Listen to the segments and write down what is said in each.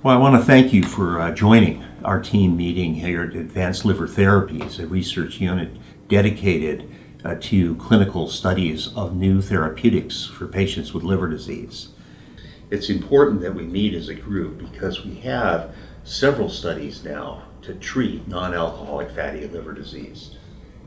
Well, I want to thank you for joining our team meeting here at Advanced Liver Therapies, a research unit dedicated to clinical studies of new therapeutics for patients with liver disease. It's important that we meet as a group because we have several studies now to treat non-alcoholic fatty liver disease.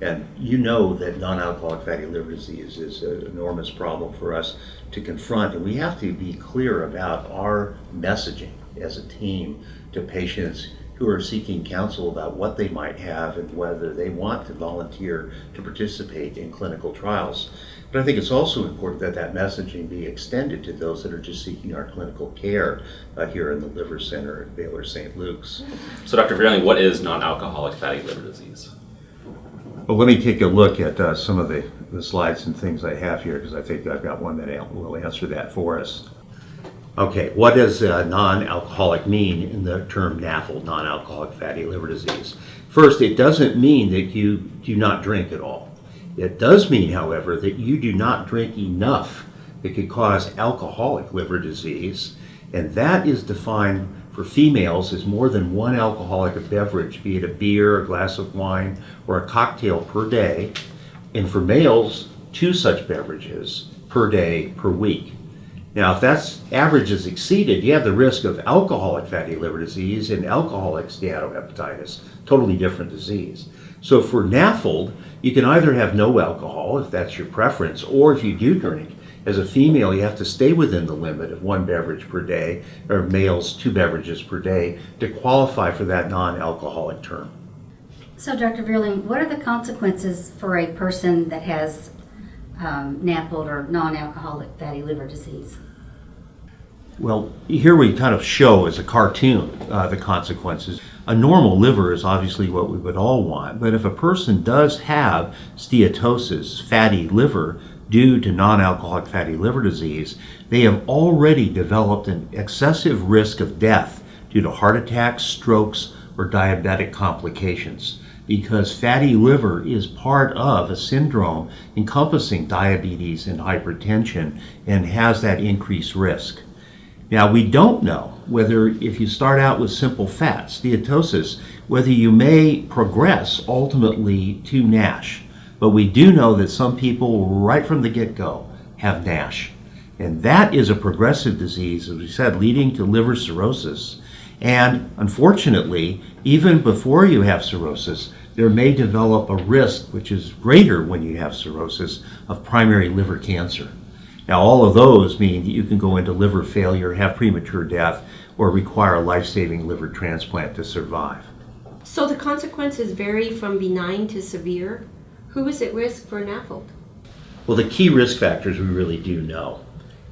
And you know that non-alcoholic fatty liver disease is an enormous problem for us to confront, and we have to be clear about our messaging as a team to patients who are seeking counsel about what they might have and whether they want to volunteer to participate in clinical trials. But I think it's also important that that messaging be extended to those that are just seeking our clinical care here in the Liver Center at Baylor St. Luke's. So Dr. Vierling, what is non-alcoholic fatty liver disease? Well, let me take a look at some of the slides and things I have here, because I think I've got one that will answer that for us. Okay, what does non-alcoholic mean in the term NAFLD, non-alcoholic fatty liver disease? First, it doesn't mean that you do not drink at all. It does mean, however, that you do not drink enough that could cause alcoholic liver disease, and that is defined for females as more than one alcoholic beverage, be it a beer, a glass of wine, or a cocktail per day, and for males, 2 such beverages per day per week. Now, if that average is exceeded, you have the risk of alcoholic fatty liver disease and alcoholic steatohepatitis, totally different disease. So for NAFLD, you can either have no alcohol, if that's your preference, or if you do drink, as a female, you have to stay within the limit of 1 beverage per day, or males 2 beverages per day, to qualify for that non-alcoholic term. So Dr. Vierling, what are the consequences for a person that has NAFLD or non-alcoholic fatty liver disease? Well, here we kind of show as a cartoon the consequences. A normal liver is obviously what we would all want, but if a person does have steatosis, fatty liver, due to non-alcoholic fatty liver disease, they have already developed an excessive risk of death due to heart attacks, strokes, or diabetic complications, because fatty liver is part of a syndrome encompassing diabetes and hypertension and has that increased risk. Now, we don't know whether if you start out with simple fat, steatosis, whether you may progress ultimately to NASH. But we do know that some people right from the get-go have NASH. And that is a progressive disease, as we said, leading to liver cirrhosis. And unfortunately, even before you have cirrhosis, there may develop a risk, which is greater when you have cirrhosis, of primary liver cancer. Now, all of those mean that you can go into liver failure, have premature death, or require a life-saving liver transplant to survive. So the consequences vary from benign to severe. Who is at risk for NAFLD? Well, the key risk factors we really do know.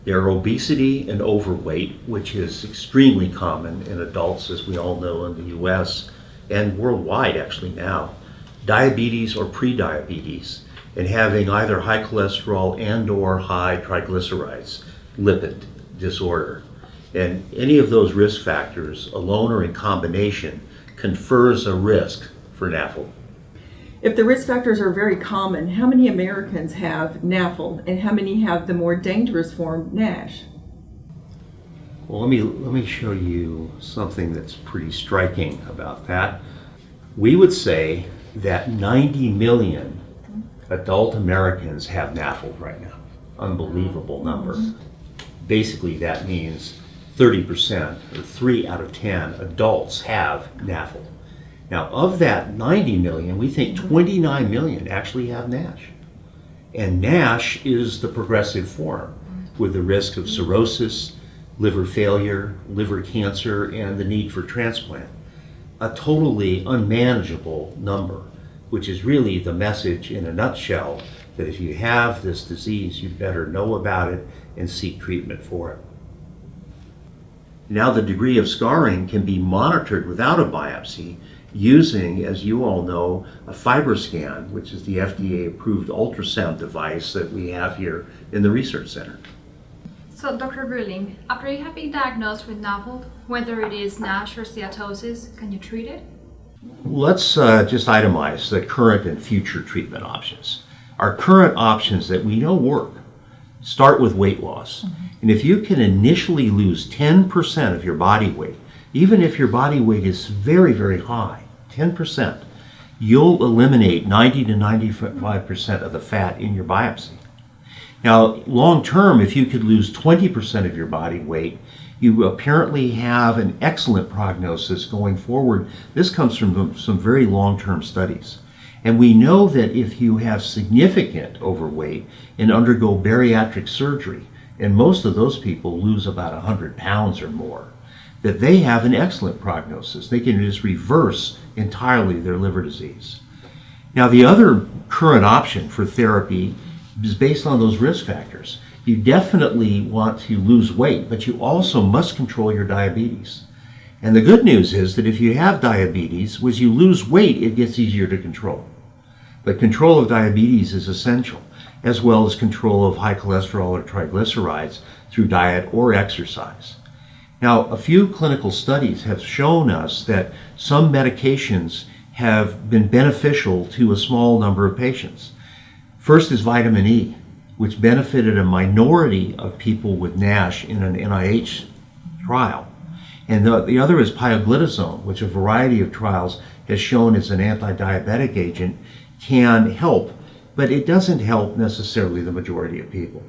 There are obesity and overweight, which is extremely common in adults, as we all know in the U.S. and worldwide actually now. Diabetes or prediabetes, and having either high cholesterol and or high triglycerides, lipid disorder. And any of those risk factors, alone or in combination, confers a risk for NAFLD. If the risk factors are very common, how many Americans have NAFLD and how many have the more dangerous form, NASH? Well, let me show you something that's pretty striking about that. We would say that 90 million adult Americans have NAFLD right now. Unbelievable number. Basically, that means 30%, or 3 out of 10 adults have NAFLD. Now, of that 90 million, we think 29 million actually have NASH. And NASH is the progressive form with the risk of cirrhosis, liver failure, liver cancer, and the need for transplant. A totally unmanageable number, which is really the message in a nutshell that if you have this disease, you better know about it and seek treatment for it. Now, the degree of scarring can be monitored without a biopsy using, as you all know, a FibroScan, which is the FDA-approved ultrasound device that we have here in the Research Center. So, Dr. Vierling, after you have been diagnosed with NAFLD, whether it is NASH or steatosis, can you treat it? Let's just itemize the current and future treatment options. Our current options that we know work start with weight loss. And if you can initially lose 10% of your body weight, even if your body weight is very, very high, 10%, you'll eliminate 90 to 95% of the fat in your biopsy. Now, long term, if you could lose 20% of your body weight, you apparently have an excellent prognosis going forward. This comes from some very long-term studies. And we know that if you have significant overweight and undergo bariatric surgery, and most of those people lose about 100 pounds or more, that they have an excellent prognosis. They can just reverse entirely their liver disease. Now, the other current option for therapy is based on those risk factors. You definitely want to lose weight, but you also must control your diabetes. And the good news is that if you have diabetes, as you lose weight, it gets easier to control. But control of diabetes is essential, as well as control of high cholesterol or triglycerides through diet or exercise. Now, a few clinical studies have shown us that some medications have been beneficial to a small number of patients. First is vitamin E, which benefited a minority of people with NASH in an NIH trial. And the other is pioglitazone, which a variety of trials has shown as an anti-diabetic agent can help, but it doesn't help necessarily the majority of people.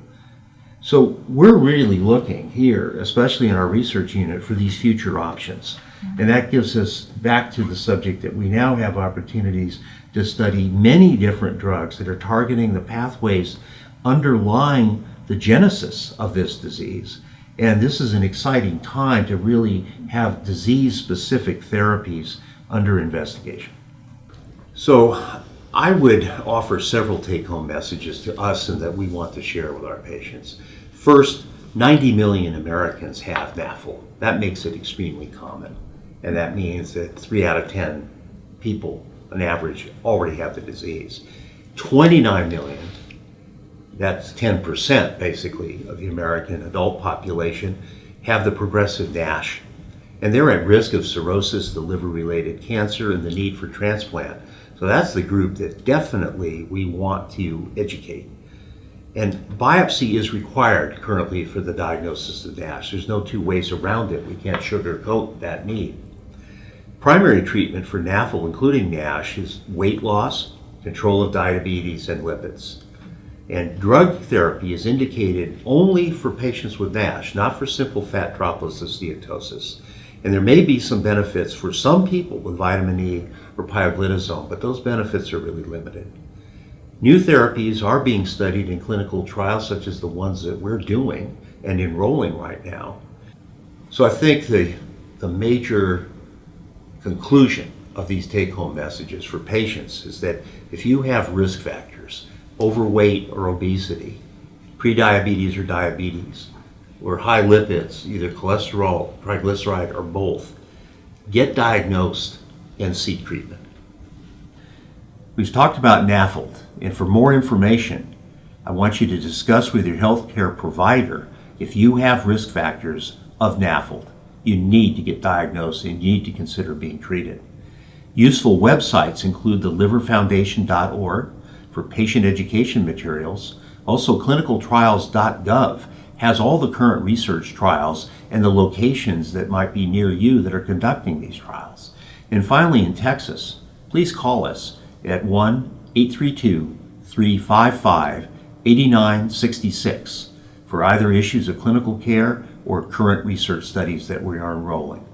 So we're really looking here, especially in our research unit, for these future options. And that gives us back to the subject that we now have opportunities to study many different drugs that are targeting the pathways underlying the genesis of this disease. And this is an exciting time to really have disease-specific therapies under investigation. So I would offer several take-home messages to us and that we want to share with our patients. First, 90 million Americans have NAFLD. That makes it extremely common. And that means that 3 out of 10 people, on average, already have the disease. 29 million, that's 10% basically of the American adult population, have the progressive NASH. And they're at risk of cirrhosis, the liver-related cancer, and the need for transplant. So that's the group that definitely we want to educate. And biopsy is required currently for the diagnosis of NASH. There's no two ways around it. We can't sugarcoat that need. Primary treatment for NAFLD, including NASH, is weight loss, control of diabetes, and lipids. And drug therapy is indicated only for patients with NASH, not for simple fat droplets of steatosis. And there may be some benefits for some people with vitamin E or pioglitazone, but those benefits are really limited. New therapies are being studied in clinical trials such as the ones that we're doing and enrolling right now. So I think the major conclusion of these take-home messages for patients is that if you have risk factors, overweight or obesity, prediabetes or diabetes, or high lipids, either cholesterol, triglyceride, or both, get diagnosed and seek treatment. We've talked about NAFLD, and for more information, I want you to discuss with your healthcare provider if you have risk factors of NAFLD. You need to get diagnosed and you need to consider being treated. Useful websites include the liverfoundation.org for patient education materials. Also, clinicaltrials.gov has all the current research trials and the locations that might be near you that are conducting these trials. And finally, in Texas, please call us at 1-832-355-8966 for either issues of clinical care or current research studies that we are enrolling.